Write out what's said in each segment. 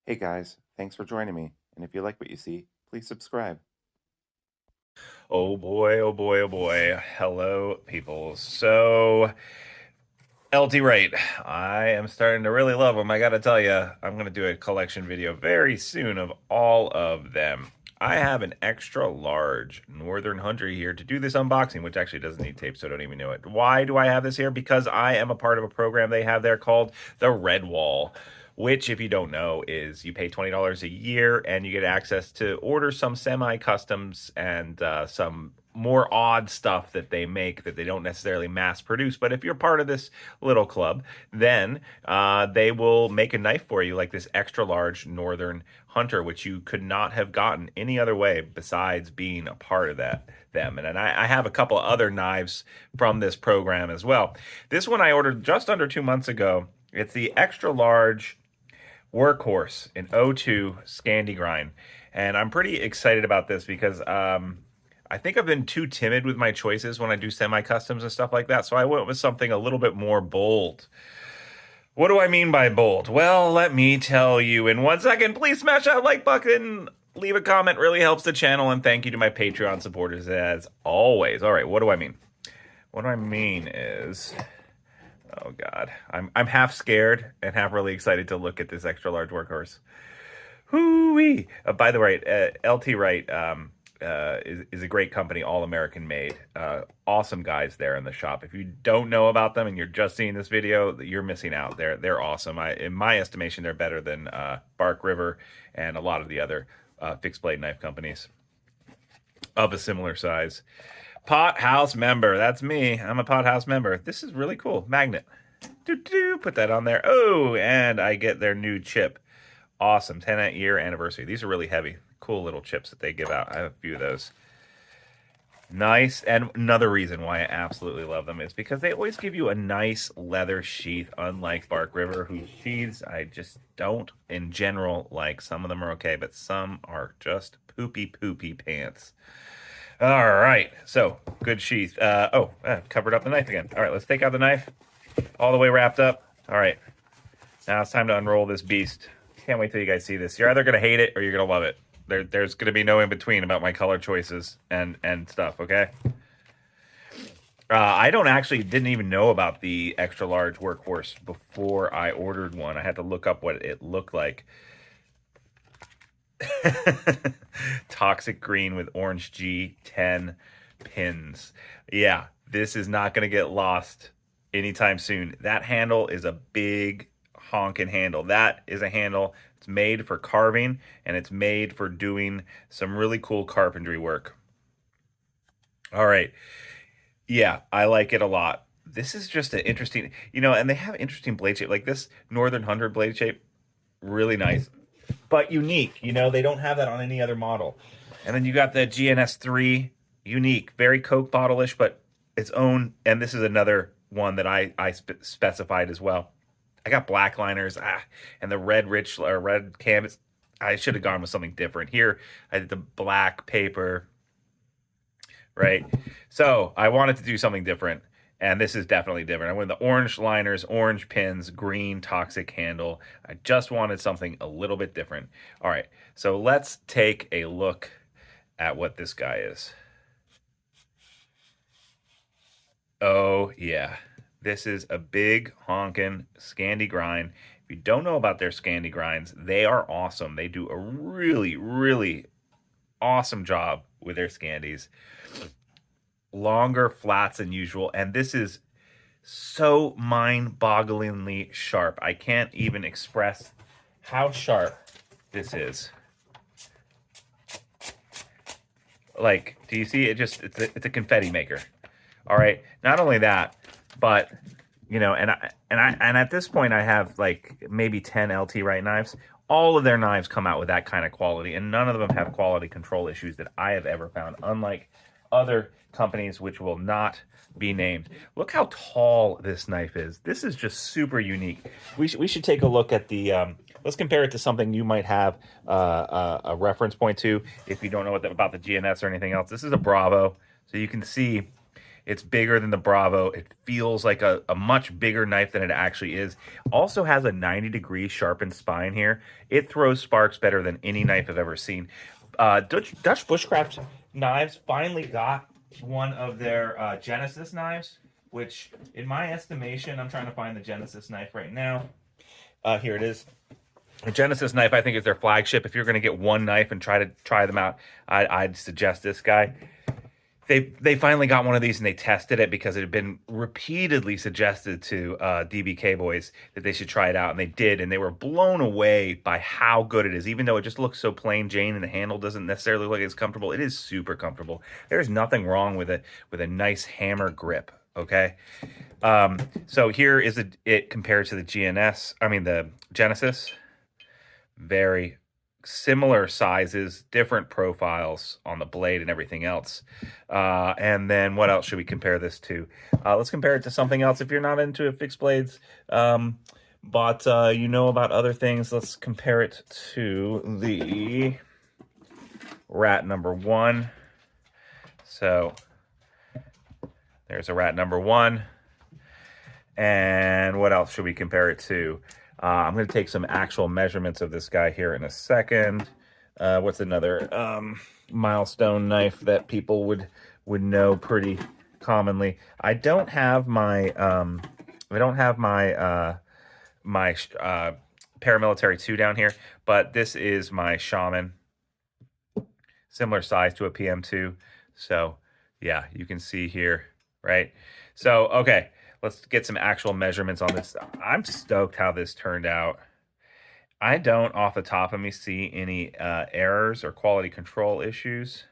Hey guys, thanks for joining me. And if you like what you see, please subscribe. Oh boy, oh boy, oh boy. Hello, people. So, LT Wright, I am starting to really love them. I gotta tell you, I'm gonna do a collection video very soon of all of them. I have an extra large Northern Hunter here to do this unboxing, which actually doesn't need tape, so I don't even know it. Why do I have this here? Because I am a part of a program they have there called the Red Wall, which, if you don't know, is you pay $20 a year and you get access to order some semi-customs and some more odd stuff that they make that they don't necessarily mass produce. But if you're part of this little club, then they will make a knife for you, like this extra large Northern Hunter, which you could not have gotten any other way besides being a part of them. And I have a couple other knives from this program as well. This one I ordered just under 2 months ago. It's the extra large Workhorse in O2 Scandi Grind. And I'm pretty excited about this because I think I've been too timid with my choices when I do semi-customs and stuff like that. So I went with something a little bit more bold. What do I mean by bold? Well, let me tell you in 1 second. Please smash that like button. Leave a comment. Really helps the channel. And thank you to my Patreon supporters as always. All right, what do I mean? What I mean is... Oh God, I'm half scared and half really excited to look at this extra large Workhorse. Hoo-wee! By the way, LT Wright is a great company, all American made. Awesome guys there in the shop. If you don't know about them and you're just seeing this video, you're missing out. They're awesome. In my estimation, they're better than Bark River and a lot of the other fixed blade knife companies of a similar size. Pot House member. That's me. I'm a Pot House member. This is really cool. Magnet. Put that on there. Oh, and I get their new chip. Awesome. 10-year anniversary. These are really heavy. Cool little chips that they give out. I have a few of those. Nice. And another reason why I absolutely love them is because they always give you a nice leather sheath, unlike Bark River, whose sheaths I just don't, in general, like. Some of them are okay, but some are just poopy pants. All right, so good sheath. Covered up the knife again. All right, let's take out the knife. All the way wrapped up. All right, now it's time to unroll this beast. Can't wait till you guys see this. You're either going to hate it or you're going to love it. There's going to be no in between about my color choices and stuff, okay? I didn't even know about the extra large Workhorse before I ordered one. I had to look up what it looked like. Toxic green with orange G10 pins. Yeah, this is not going to get lost anytime soon. That handle is a big honking handle. That is a handle. It's made for carving and it's made for doing some really cool carpentry work. All right. Yeah, I like it a lot. This is just an interesting, and they have interesting blade shape. Like this Northern Hunter blade shape, really nice. But unique, they don't have that on any other model. And then you got the GNS3, unique, very Coke bottle-ish, but its own. And this is another one that I specified as well. I got black liners, and the red red canvas. I should have gone with something different. Here, I did the black paper, right? So I wanted to do something different. And this is definitely different. I went the orange liners, orange pins, green toxic handle. I just wanted something a little bit different. All right, so let's take a look at what this guy is. Oh, yeah. This is a big honkin' Scandi grind. If you don't know about their Scandi grinds, they are awesome. They do a really, really awesome job with their Scandis. Longer flats than usual, and this is so mind-bogglingly sharp. I can't even express how sharp this is. Like, do you see it? It's a confetti maker. All right. Not only that, but and at this point I have like maybe 10 LT Wright knives. All of their knives come out with that kind of quality, and none of them have quality control issues that I have ever found, unlike other companies which will not be named. Look how tall this knife is. This is just super unique. We should take a look at the let's compare it to something you might have a reference point to if you don't know about the GNS or anything else. This is a Bravo, so you can see It's bigger than the Bravo. It feels like a much bigger knife than it actually is. Also has a 90-degree sharpened spine here. It throws sparks better than any knife I've ever seen. Dutch Bushcraft Knives finally got one of their Genesis knives, which in my estimation, I'm trying to find the Genesis knife right now. Here it is. The Genesis knife, I think, is their flagship. If you're going to get one knife and try them out, I'd suggest this guy. They finally got one of these and they tested it because it had been repeatedly suggested to DBK boys that they should try it out, and they did, and they were blown away by how good it is. Even though it just looks so plain Jane and the handle doesn't necessarily look as comfortable, it is super comfortable. There's nothing wrong with it, with a nice hammer grip. Okay, so here is it compared to the the Genesis. Very similar sizes, different profiles on the blade and everything else. And then what else should we compare this to? Let's compare it to something else if you're not into fixed blades, but you know about other things. Let's compare it to the Rat number 1. So there's a Rat number 1. And what else should we compare it to? I'm going to take some actual measurements of this guy here in a second. What's another milestone knife that people would know pretty commonly? I don't have my paramilitary 2 down here, but this is my Shaman, similar size to a PM2. So yeah, you can see here, right? So okay. Let's get some actual measurements on this. I'm stoked how this turned out. I don't, off the top of me, see any errors or quality control issues.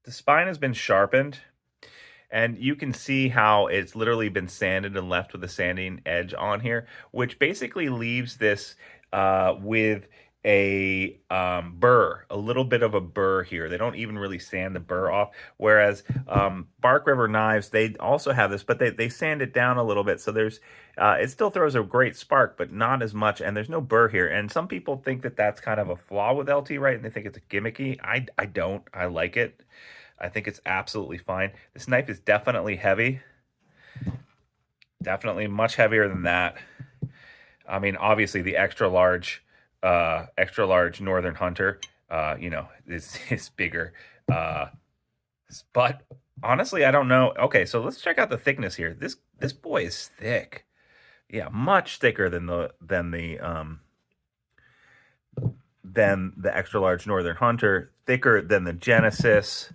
The spine has been sharpened, and you can see how it's literally been sanded and left with a sanding edge on here, which basically leaves this with a burr, a little bit of a burr here. They don't even really sand the burr off, whereas Bark River knives, they also have this, but they sand it down a little bit, so there's it still throws a great spark, but not as much, and there's no burr here. And some people think that that's kind of a flaw with LT Wright, and they think it's gimmicky. I don't. I like it. I think it's absolutely fine. This knife is definitely heavy, definitely much heavier than that. I mean, obviously the extra large Northern Hunter, is bigger. But honestly, I don't know. Okay, so let's check out the thickness here. This boy is thick. Yeah, much thicker than the extra large Northern Hunter, thicker than the Genesis,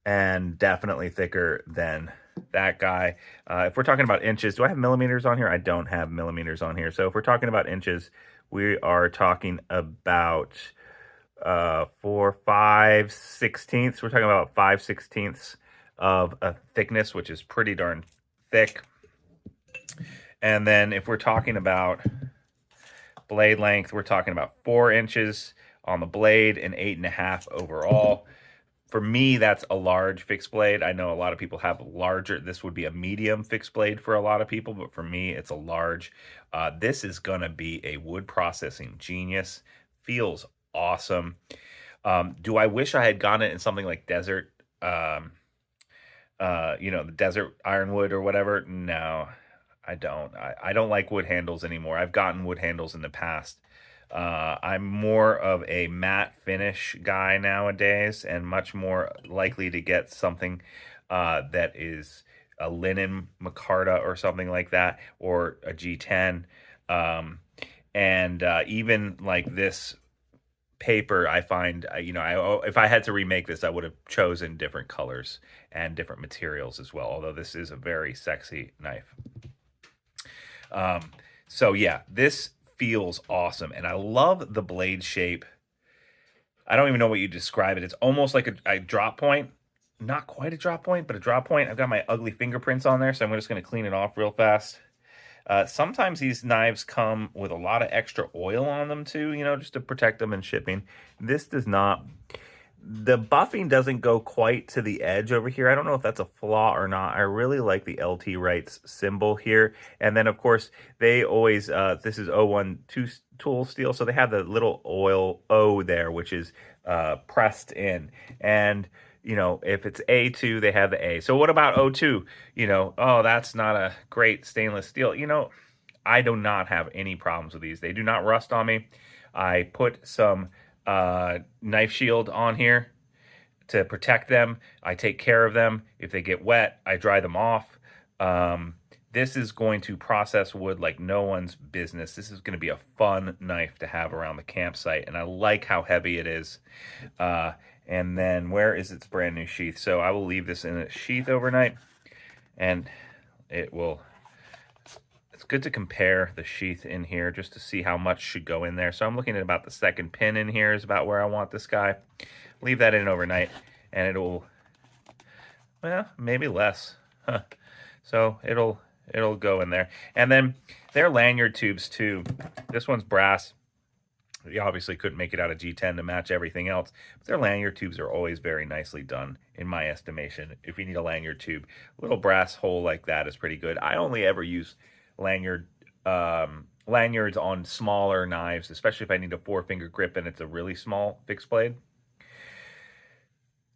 and definitely thicker than that guy. If we're talking about inches, do I have millimeters on here? I don't have millimeters on here. So if we're talking about inches, we are talking about 5/16. We're talking about 5/16 of a thickness, which is pretty darn thick. And then if we're talking about blade length, we're talking about 4 inches on the blade and 8.5 overall. For me, that's a large fixed blade. I know a lot of people have larger. This would be a medium fixed blade for a lot of people, but for me, it's a large. This is going to be a wood processing genius. Feels awesome. Do I wish I had gotten it in something like desert, the desert ironwood or whatever? No, I don't. I don't like wood handles anymore. I've gotten wood handles in the past. I'm more of a matte finish guy nowadays, and much more likely to get something that is a linen micarta or something like that, or a G10. Even like this paper, I find, if I had to remake this, I would have chosen different colors and different materials as well, although this is a very sexy knife. So yeah, this feels awesome, and I love the blade shape. I don't even know what you describe it. It's almost like a drop point. Not quite a drop point, but a drop point. I've got my ugly fingerprints on there, so I'm just going to clean it off real fast. Sometimes these knives come with a lot of extra oil on them too, just to protect them in shipping. This does not. The buffing doesn't go quite to the edge over here. I don't know if that's a flaw or not. I really like the LT Wright's symbol here. And then, of course, they always, this is 012 tool steel, so they have the little oil O there, which is pressed in. And if it's A2, they have the A. So what about O2? Oh, that's not a great stainless steel. I do not have any problems with these. They do not rust on me. I put some knife shield on here to protect them. I take care of them. If they get wet, I dry them off. This is going to process wood like no one's business. This is going to be a fun knife to have around the campsite, and I like how heavy it is. And then where is its brand new sheath? So I will leave this in a sheath overnight, and it's good to compare the sheath in here just to see how much should go in there. So I'm looking at about the second pin in here is about where I want this guy. Leave that in overnight, and it'll, well, maybe less. So it'll go in there. And then they're lanyard tubes too. This one's brass. You obviously couldn't make it out of G10 to match everything else, but their lanyard tubes are always very nicely done, in my estimation. If you need a lanyard tube, a little brass hole like that is pretty good. I only ever use lanyards on smaller knives, especially if I need a 4-finger grip and it's a really small fixed blade.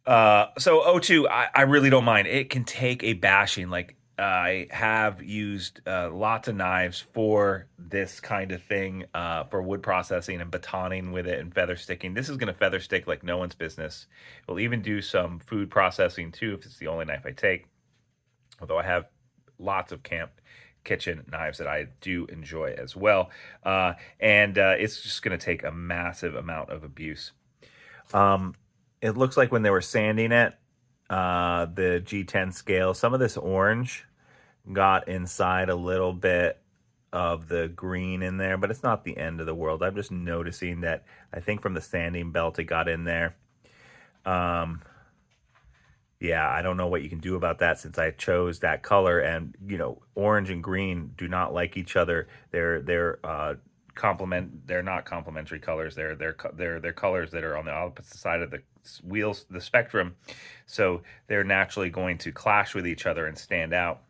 So O2, I really don't mind. It can take a bashing. Like, I have used lots of knives for this kind of thing, for wood processing and batoning with it and feather sticking. This is going to feather stick like no one's business. We'll even do some food processing too if it's the only knife I take. Although I have lots of kitchen knives that I do enjoy as well. And it's just going to take a massive amount of abuse. It looks like when they were sanding it, the G10 scale, some of this orange got inside a little bit of the green in there, but it's not the end of the world. I'm just noticing that I think from the sanding belt it got in there. Yeah, I don't know what you can do about that since I chose that color, and orange and green do not like each other. They're not complementary colors. They're colors that are on the opposite side of the spectrum, so they're naturally going to clash with each other and stand out.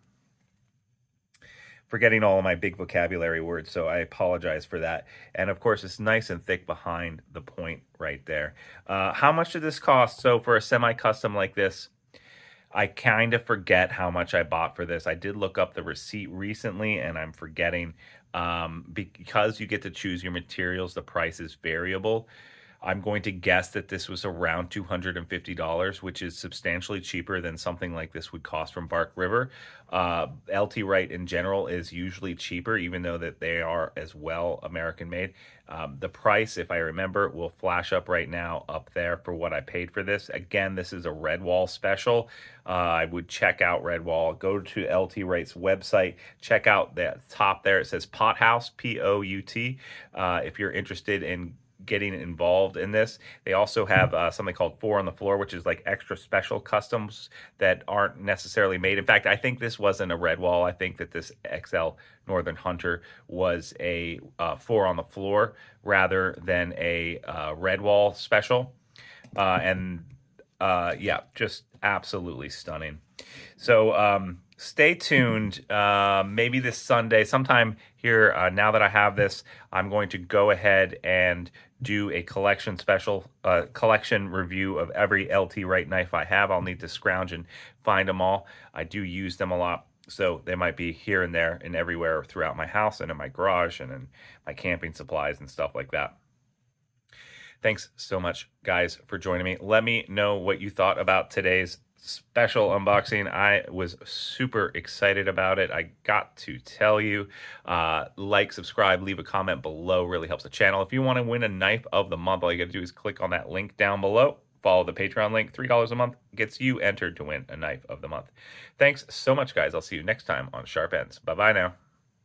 Forgetting all of my big vocabulary words, so I apologize for that. And of course, it's nice and thick behind the point right there. How much did this cost? So for a semi-custom like this, I kind of forget how much I bought for this. I did look up the receipt recently, and I'm forgetting. Because you get to choose your materials, the price is variable. I'm going to guess that this was around $250, which is substantially cheaper than something like this would cost from Bark River. LT Wright in general is usually cheaper, even though that they are as well American made. The price, if I remember, will flash up right now up there for what I paid for this. Again, this is a Redwall special. I would check out Redwall. Go to LT Wright's website. Check out the top there. It says Pout House, P-O-U-T. If you're interested in getting involved in this. They also have something called 4 on the Floor, which is like extra special customs that aren't necessarily made. In fact, I think this wasn't a Redwall. I think that this XL Northern Hunter was a 4 on the Floor rather than a Redwall special. Yeah, just absolutely stunning. So stay tuned. Maybe this Sunday, sometime here, now that I have this, I'm going to go ahead and do a collection review of every LT Wright knife I have. I'll need to scrounge and find them all. I do use them a lot, so they might be here and there and everywhere throughout my house and in my garage and in my camping supplies and stuff like that. Thanks so much, guys, for joining me. Let me know what you thought about today's special unboxing. I was super excited about it. I got to tell you, like, subscribe, leave a comment below. Really helps the channel. If you want to win a knife of the month, all you got to do is click on that link down below. Follow the Patreon link. $3 a month gets you entered to win a knife of the month. Thanks so much, guys. I'll see you next time on Sharp Ends. Bye-bye now.